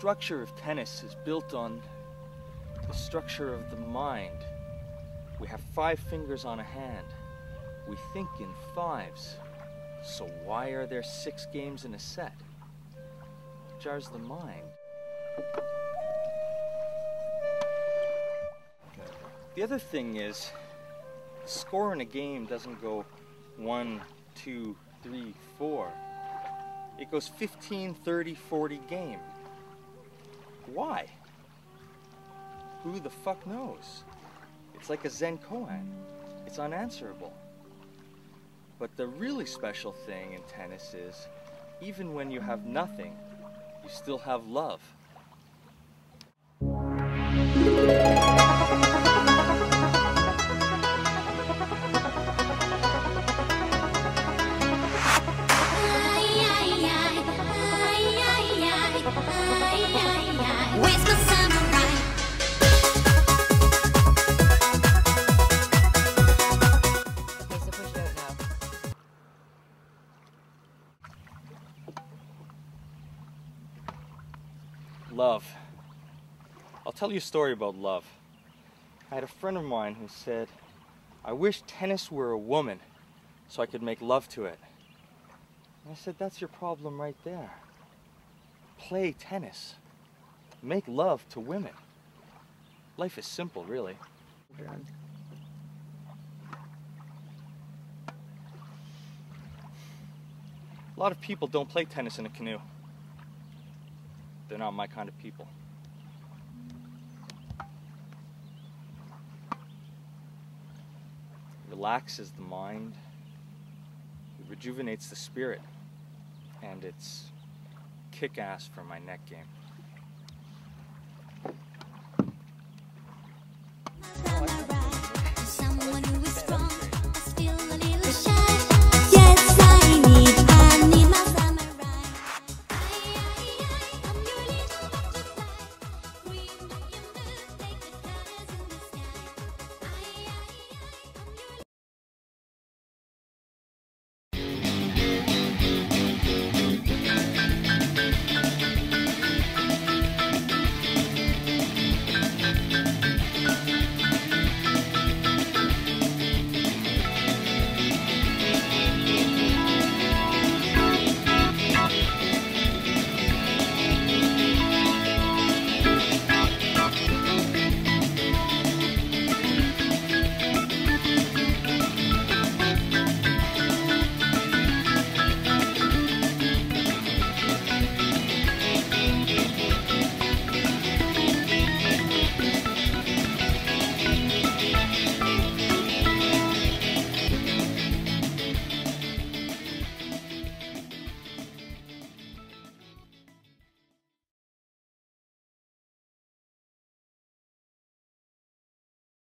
structure of tennis is built on the structure of the mind. We have 5 fingers on a hand. We think in fives. So why are there 6 games in a set? It jars the mind. The other thing is, the score in a game doesn't go 1, 2, 3, 4. It goes 15, 30, 40 game. Why? Who the fuck knows? It's like a Zen koan. It's unanswerable. But the really special thing in tennis is, even when you have nothing, you still have love. Love. I'll tell you a story about love. I had a friend of mine who said, I wish tennis were a woman so I could make love to it. And I said, that's your problem right there. Play tennis. Make love to women. Life is simple, really. A lot of people don't play tennis in a canoe. They're not my kind of people. It relaxes the mind, it rejuvenates the spirit, and it's kick-ass for my neck game.